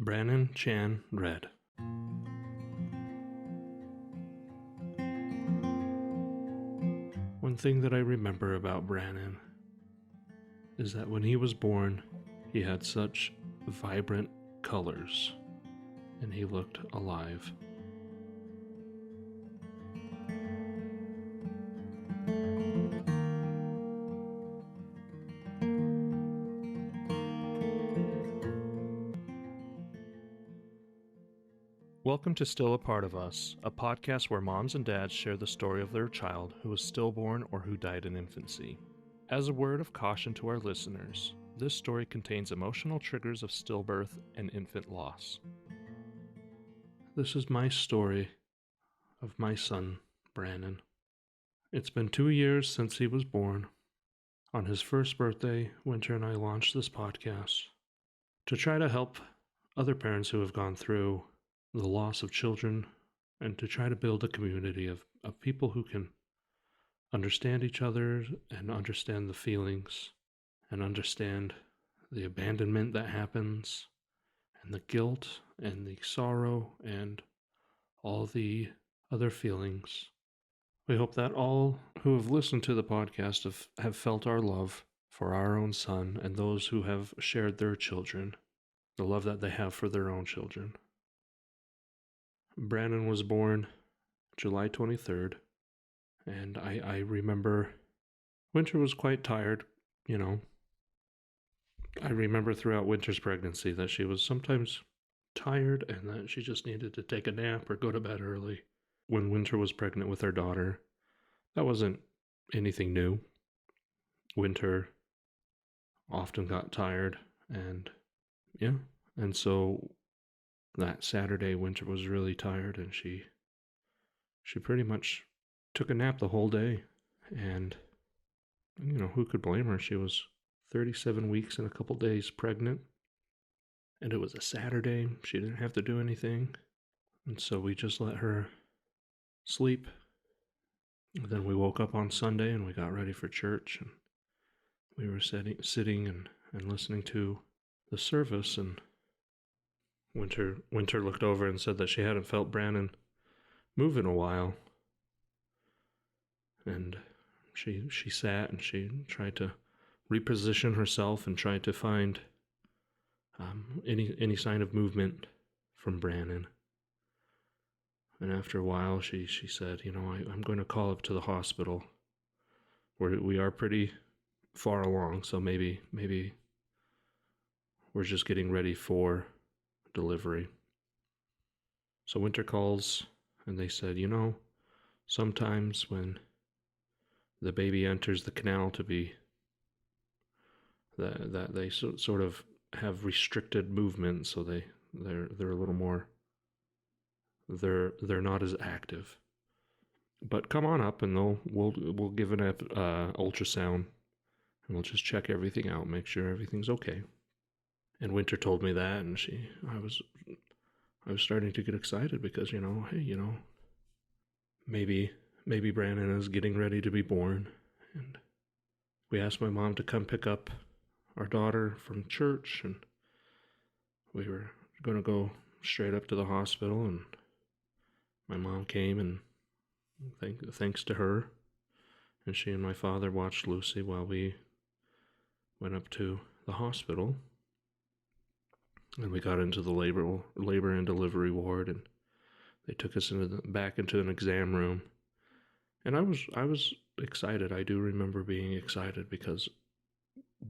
Brannan Chan read. One thing that I remember about Brannan is that when he was born, he had such vibrant colors, and he looked alive. Welcome to Still a Part of Us, a podcast where moms and dads share the story of their child who was stillborn or who died in infancy. As a word of caution to our listeners, this story contains emotional triggers of stillbirth and infant loss. This is my story of my son, Brannan. It's been 2 years since he was born. On his first birthday, Winter and I launched this podcast to try to help other parents who have gone through the loss of children and to try to build a community of people who can understand each other and understand the feelings and understand the abandonment that happens and the guilt and the sorrow and all the other feelings. We hope that all who have listened to the podcast have felt our love for our own son and those who have shared their children, the love that they have for their own children. Brannan was born July 23rd, and I remember Winter was quite tired, I remember throughout Winter's pregnancy that she was sometimes tired and that she just needed to take a nap or go to bed early. When Winter was pregnant with our daughter, that wasn't anything new. Winter often got tired, and so that Saturday, Winter was really tired, and she pretty much took a nap the whole day. And, who could blame her? She was 37 weeks and a couple days pregnant, and it was a Saturday. She didn't have to do anything, and so we just let her sleep. And then we woke up on Sunday, and we got ready for church, and we were sitting and listening to the service, and Winter looked over and said that she hadn't felt Brannan move in a while. And she sat and she tried to reposition herself and tried to find any sign of movement from Brannan. And after a while, she said, I'm going to call up to the hospital. We are pretty far along, so maybe we're just getting ready for delivery. So Winter calls, and they said, sometimes when the baby enters the canal to be that they sort of have restricted movement, so they're a little more, they're not as active. But come on up, and we'll give an ultrasound, and we'll just check everything out, make sure everything's okay. And Winter told me that, and I was starting to get excited because, maybe Brannan is getting ready to be born. And we asked my mom to come pick up our daughter from church, and we were going to go straight up to the hospital, and my mom came, and thanks to her, and she and my father watched Lucy while we went up to the hospital. And we got into the labor and delivery ward, and they took us back into an exam room. And I was excited. I do remember being excited because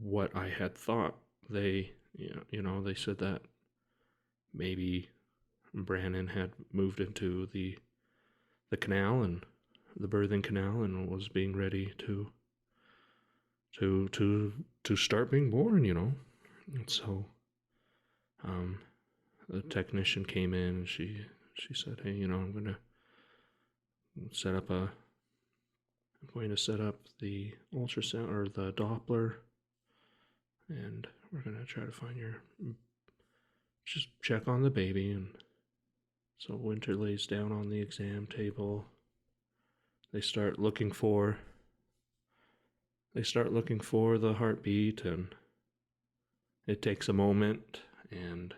what I had thought, they said that maybe Brannan had moved into the canal, and the birthing canal, and was being ready to start being born, And so the technician came in, and she said, "Hey, I'm going to set up the ultrasound or the Doppler, and we're going to try to find just check on the baby." And so Winter lays down on the exam table. They start looking for the heartbeat, and it takes a moment, and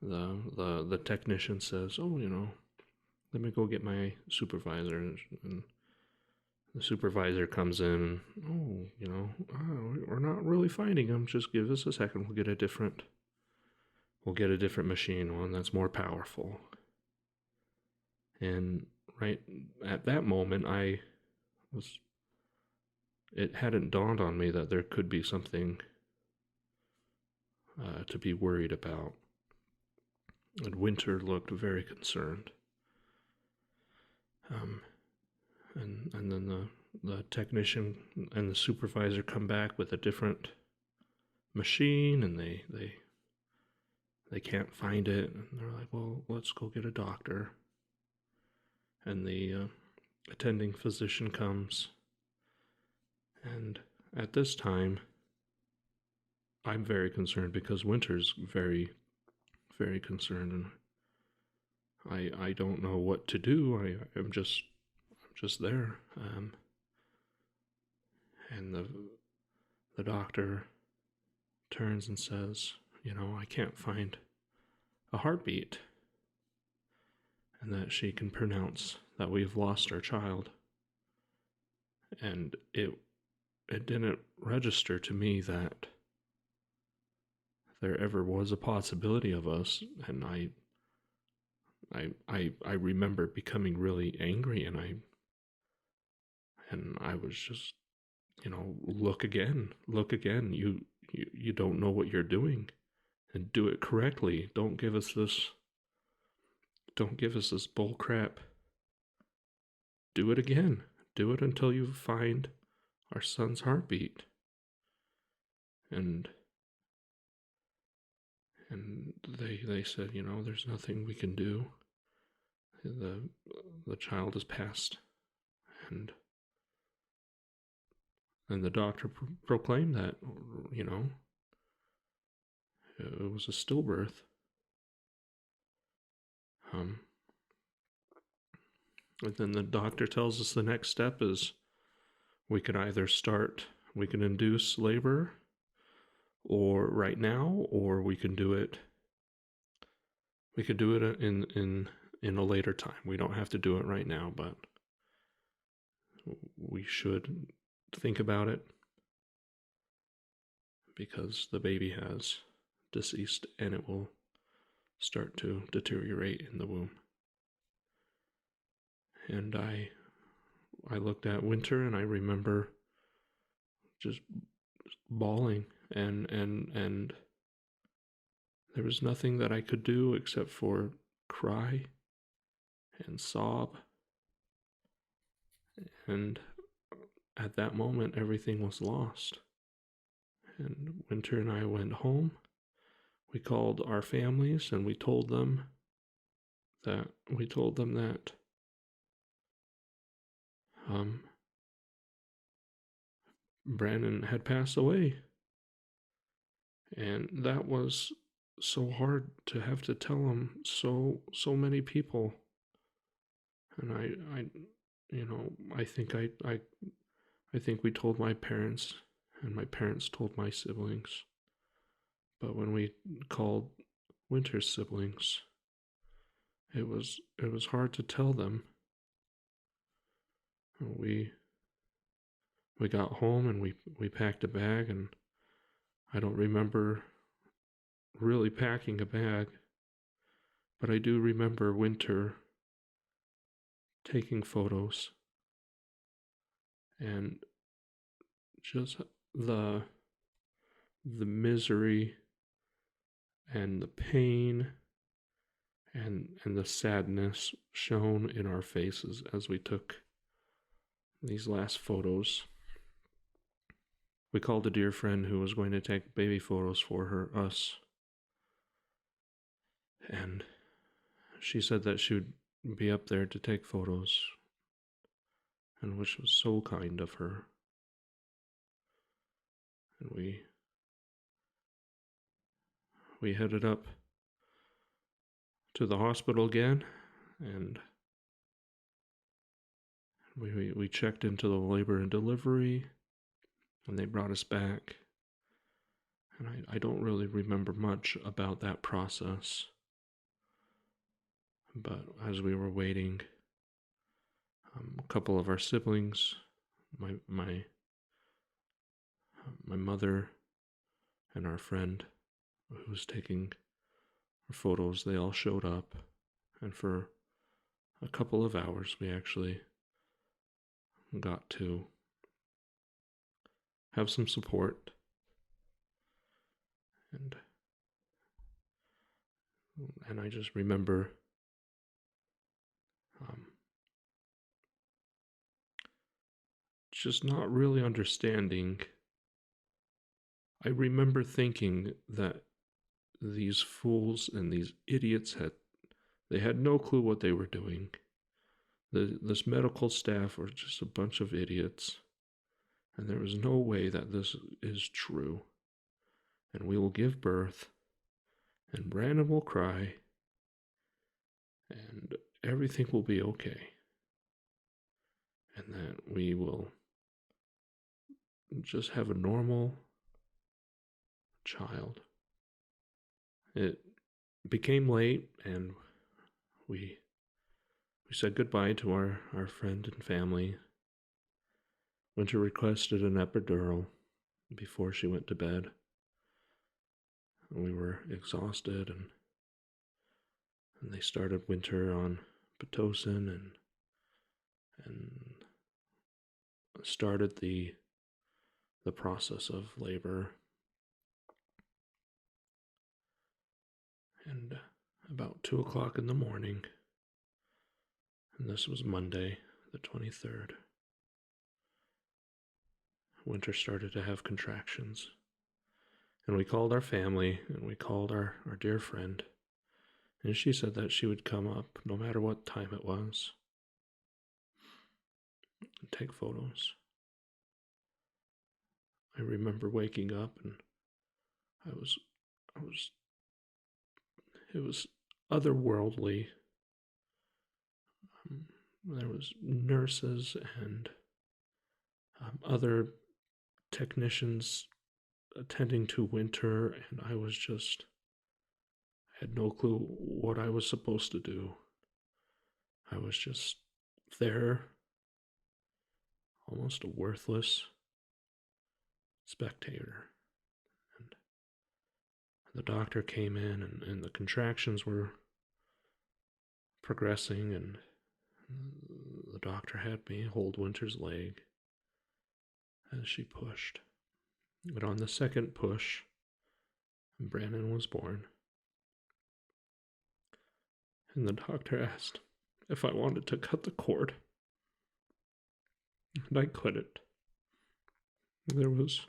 the technician says, "Oh, let me go get my supervisor," and the supervisor comes in. "Oh, we're not really finding him. Just give us a second. We'll get a different machine, one that's more powerful." And right at that moment, it hadn't dawned on me that there could be something to be worried about. And Winter looked very concerned. And then the technician and the supervisor come back with a different machine, and they can't find it. And they're like, "Well, let's go get a doctor." And the attending physician comes. And at this time, I'm very concerned because Winter's very, very concerned, and I don't know what to do. I'm just there. And the doctor turns and says, "I can't find a heartbeat," and that she can pronounce that we've lost our child. And it didn't register to me that there ever was a possibility of us. And I remember becoming really angry, and I was just, look again. You don't know what you're doing, and do it correctly. Don't give us this bull crap. Do it again. Do it until you find our son's heartbeat. And they said, "There's nothing we can do. The child has passed." And the doctor proclaimed that, it was a stillbirth. And then the doctor tells us the next step is we can induce labor or right now, or we can do it in a later time. We don't have to do it right now, but we should think about it because the baby has deceased and it will start to deteriorate in the womb. And I looked at Winter, and I remember just bawling, and there was nothing that I could do except for cry and sob. And at that moment, everything was lost. And Winter and I went home. We called our families, and we told them that Brannan had passed away. And that was so hard to have to tell them so many people. And I think we told my parents, and my parents told my siblings. But when we called Winter's siblings, it was hard to tell them. We got home, and we packed a bag, and I don't remember really packing a bag, but I do remember Winter taking photos, and just the misery and the pain and the sadness shown in our faces as we took these last photos. We called a dear friend who was going to take baby photos for us. And she said that she would be up there to take photos, and which was so kind of her. And we headed up to the hospital again, and we checked into the labor and delivery, and they brought us back. And I don't really remember much about that process. But as we were waiting, a couple of our siblings, my mother and our friend who was taking photos, they all showed up, and for a couple of hours we actually got to have some support. And I just remember just not really understanding. I remember thinking that these fools and these idiots had no clue what they were doing. This medical staff were just a bunch of idiots, and there was no way that this is true. And we will give birth, and Brannan will cry, and everything will be okay. And that we will just have a normal child. It became late, and we said goodbye to our friend and family. Winter requested an epidural before she went to bed. We were exhausted, and they started Winter on Pitocin and started the process of labor. And about 2 o'clock in the morning, and this was Monday, the 23rd, Winter started to have contractions. And we called our family, and we called our dear friend, and she said that she would come up no matter what time it was and take photos. I remember waking up, and it was otherworldly. There was nurses and other technicians attending to Winter, and I had no clue what I was supposed to do. I was just there, almost a worthless spectator. And the doctor came in, and the contractions were progressing, and the doctor had me hold Winter's leg as she pushed. But on the second push, Brannan was born. And the doctor asked if I wanted to cut the cord. And I couldn't. There was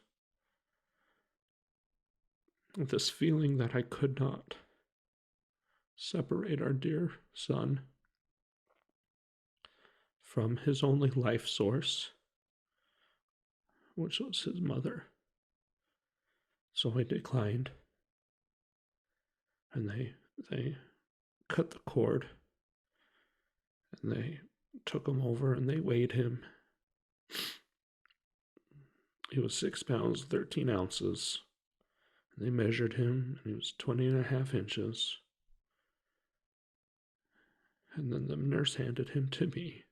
this feeling that I could not separate our dear son from his only life source, which was his mother. So I declined, and they cut the cord, and they took him over and they weighed him. He was 6 pounds, 13 ounces. And they measured him, and he was 20.5 inches. And then the nurse handed him to me.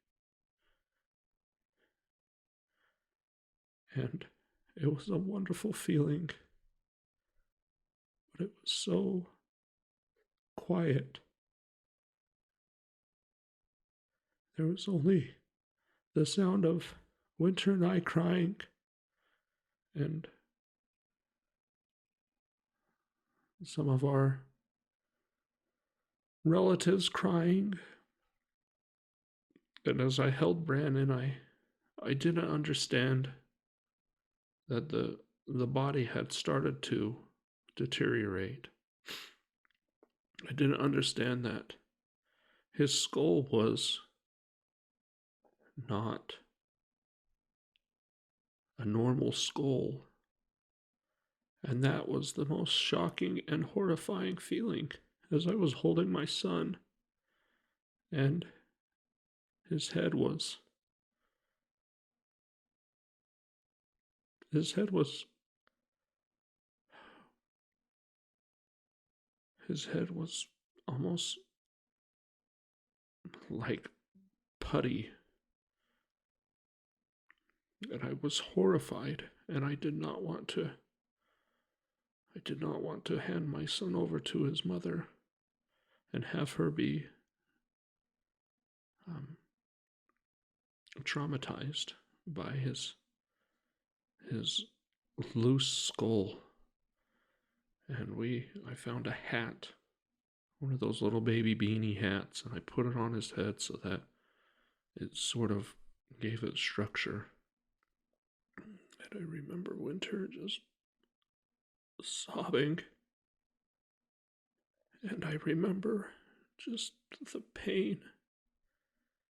And it was a wonderful feeling, but it was so quiet. There was only the sound of Winter and I crying, and some of our relatives crying. And as I held Brannan, I didn't understand that the body had started to deteriorate. I didn't understand that his skull was not a normal skull. And that was the most shocking and horrifying feeling as I was holding my son. And his head was almost like putty. And I was horrified, and I did not want to hand my son over to his mother and have her be um, traumatized by his loose skull. And I found a hat, one of those little baby beanie hats, and I put it on his head so that it sort of gave it structure. And I remember Winter just sobbing. And I remember just the pain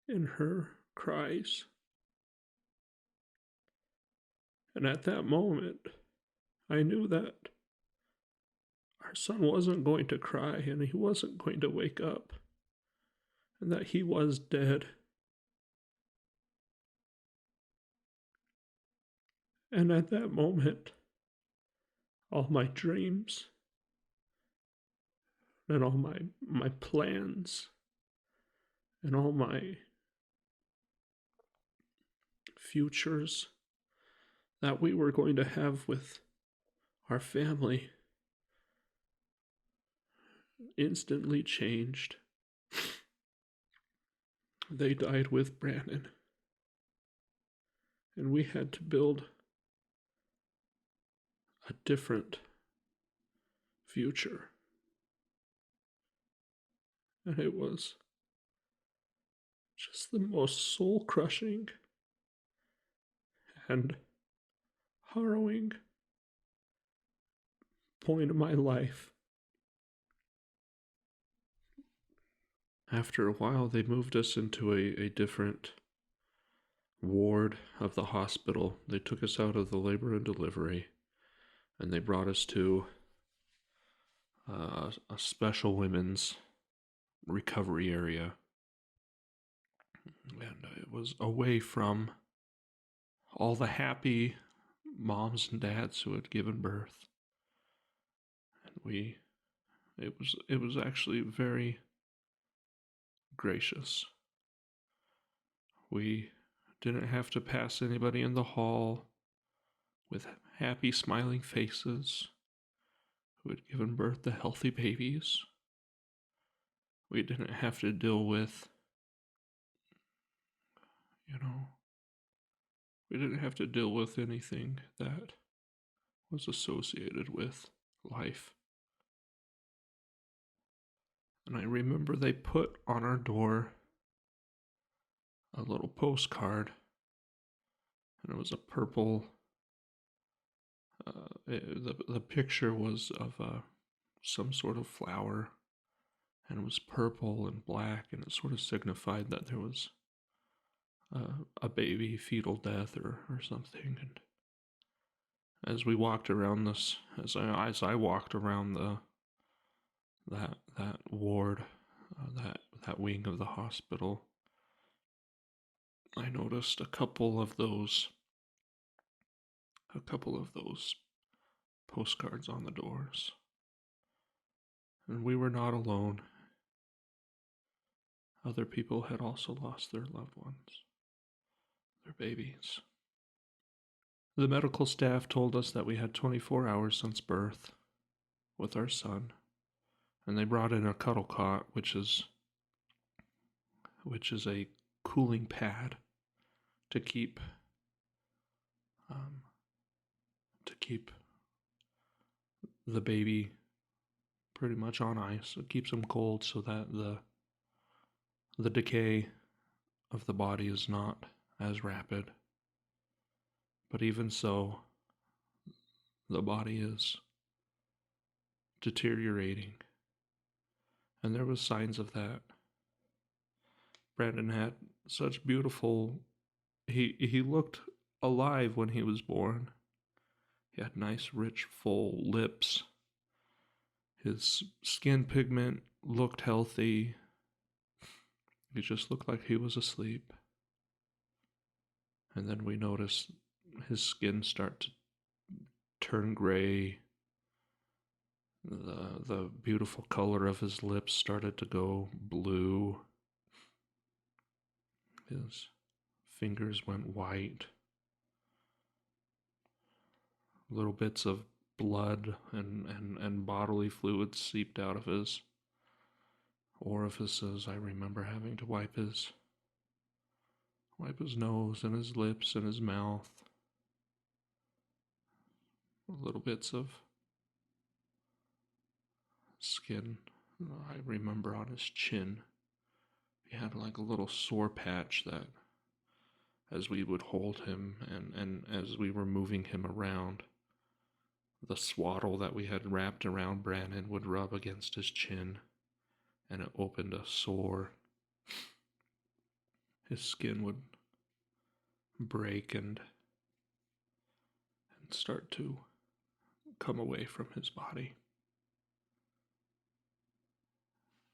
in her cries. And at that moment, I knew that our son wasn't going to cry and he wasn't going to wake up, and that he was dead. And at that moment, all my dreams and all my plans and all my futures that we were going to have with our family instantly changed. They died with Brannan, and we had to build a different future. And it was just the most soul-crushing and harrowing point of my life. After a while, they moved us into a different ward of the hospital. They took us out of the labor and delivery, and they brought us to a special women's recovery area. And it was away from all the happy moms and dads who had given birth. And it was actually very gracious. We didn't have to pass anybody in the hall with happy smiling faces who had given birth to healthy babies. We didn't have to deal with, we didn't have to deal with anything that was associated with life. And I remember they put on our door a little postcard, and it was a purple, the picture was of some sort of flower, and it was purple and black, and it sort of signified that there was a baby fetal death or something. And as we walked around this, as I walked around that ward, that wing of the hospital, I noticed a couple of those postcards on the doors. And we were not alone. Other people had also lost their loved ones, their babies. The medical staff told us that we had 24 hours since birth with our son, and they brought in a cuddle cot, which is a cooling pad to keep the baby pretty much on ice. It keeps him cold so that the decay of the body is not as rapid. But even so, the body is deteriorating. And there was signs of that. Brannan had such beautiful, he looked alive when he was born. He had nice, rich, full lips. His skin pigment looked healthy. He just looked like he was asleep. And then we noticed his skin start to turn gray. The beautiful color of his lips started to go blue. His fingers went white. Little bits of blood and bodily fluids seeped out of his orifices. I remember having to wipe his nose and his lips and his mouth. Little bits of skin, I remember, on his chin. He had like a little sore patch that, as we would hold him and as we were moving him around, the swaddle that we had wrapped around Brannan would rub against his chin, and it opened a sore. His skin would break and start to come away from his body.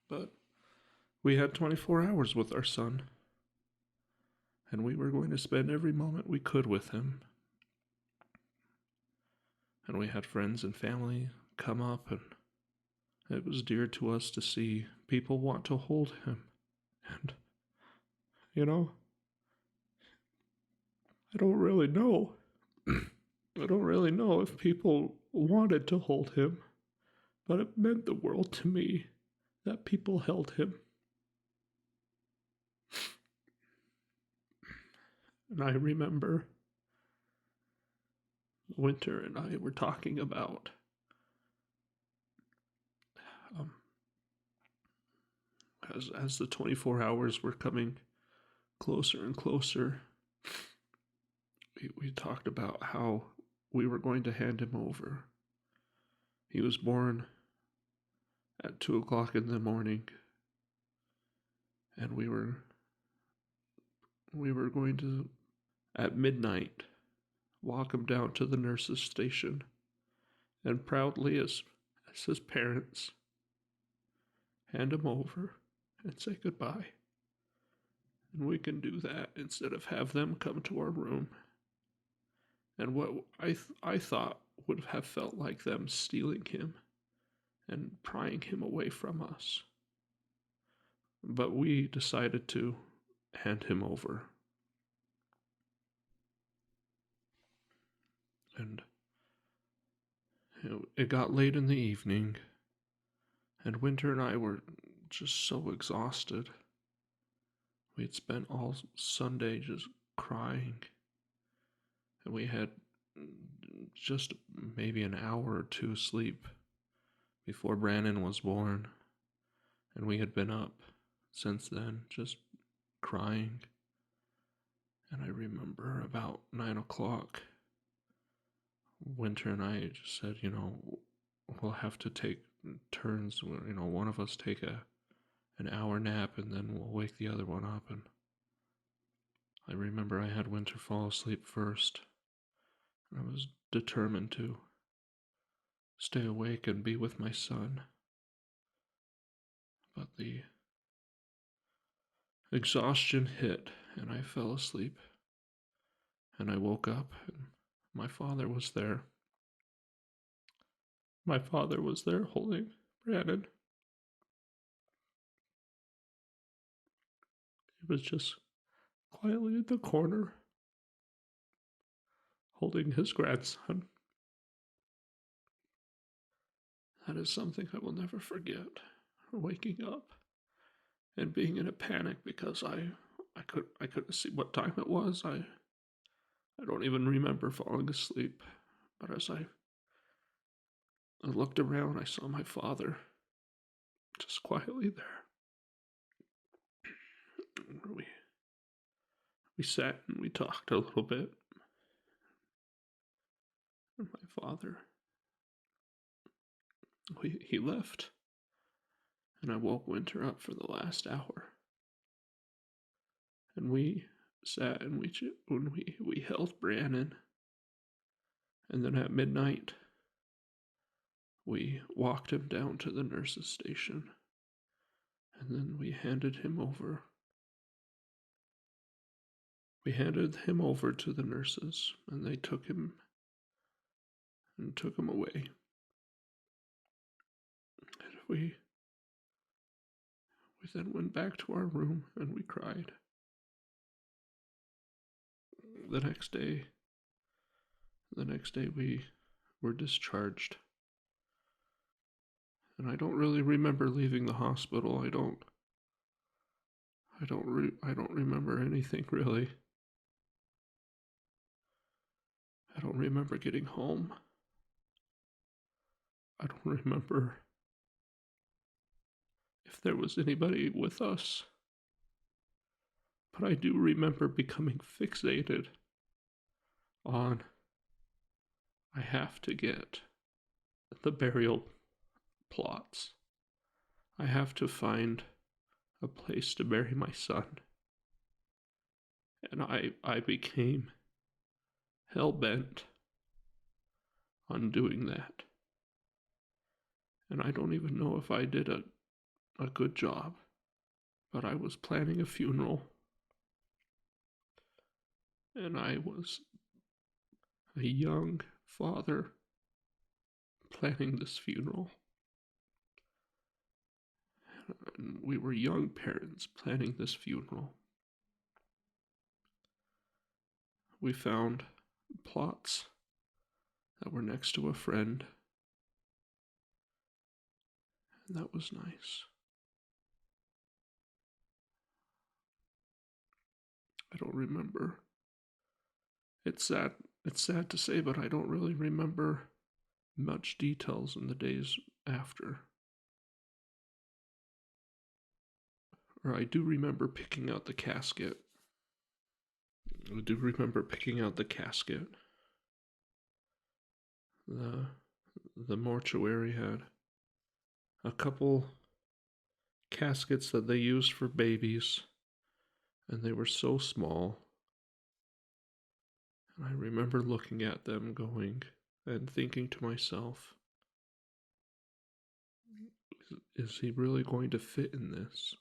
But we had 24 hours with our son, and we were going to spend every moment we could with him. And we had friends and family come up, and it was dear to us to see people want to hold him. And, I don't really know. I don't really know if people wanted to hold him, but it meant the world to me that people held him. And I remember Winter and I were talking about as the 24 hours were coming closer and closer, we talked about how we were going to hand him over. He was born at 2 o'clock in the morning, and we were going to, at midnight, walk him down to the nurse's station, and proudly, as his parents, hand him over and say goodbye. And we can do that instead of have them come to our room. And what I thought would have felt like them stealing him and prying him away from us. But we decided to hand him over. And it got late in the evening, and Winter and I were just so exhausted. We had spent all Sunday just crying, and we had just maybe an hour or two sleep before Brannan was born, and we had been up since then just crying. And I remember about 9 o'clock, Winter and I just said, we'll have to take turns, one of us take an hour nap, and then we'll wake the other one up. And I remember I had Winter fall asleep first. I was determined to stay awake and be with my son. But the exhaustion hit, and I fell asleep. And I woke up, and my father was there. My father was there holding Brannan. He was just quietly in the corner, holding his grandson. That is something I will never forget. Waking up and being in a panic because I couldn't see what time it was. I don't even remember falling asleep. But as I looked around, I saw my father just quietly there. We sat and we talked a little bit. And my father, he left. And I woke Winter up for the last hour. And we sat and we held Brannan. And then at midnight, we walked him down to the nurse's station. And then we handed him over. We handed him over to the nurses, and they took him away. And we then went back to our room and we cried. The next day we were discharged. And I don't really remember leaving the hospital. I don't remember anything really. I don't remember getting home. I don't remember if there was anybody with us. But I do remember becoming fixated on I have to get the burial plots. I have to find a place to bury my son. And I became hell-bent on doing that. And I don't even know if I did a good job, but I was planning a funeral. And I was a young father planning this funeral. And we were young parents planning this funeral. We found plots that were next to a friend, and that was nice. I don't remember. It's sad to say, but I don't really remember much details in the days after. Or I do remember picking out the casket. I do remember picking out the casket. The mortuary had a couple caskets that they used for babies, and they were so small. And I remember looking at them going and thinking to myself, is he really going to fit in this?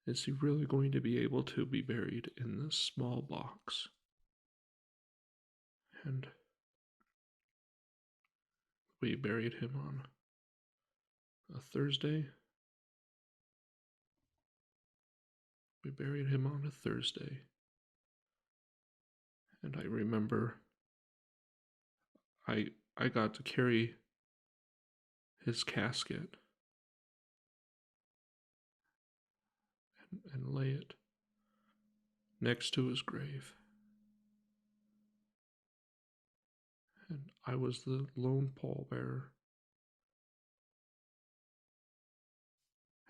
Is he really going to be able to be buried in this small box? And we buried him on a Thursday. We buried him on a Thursday. And I remember I got to carry his casket and lay it next to his grave. And I was the lone pallbearer.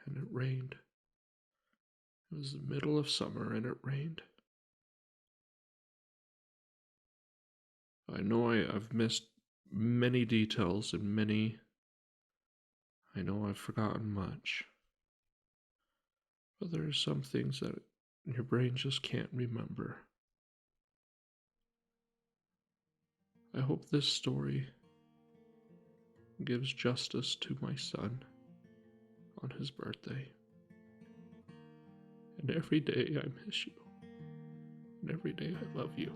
And it rained. It was the middle of summer and it rained. I know I've missed many details and I know I've forgotten much. But there are some things that your brain just can't remember. I hope this story gives justice to my son on his birthday. And every day I miss you. And every day I love you.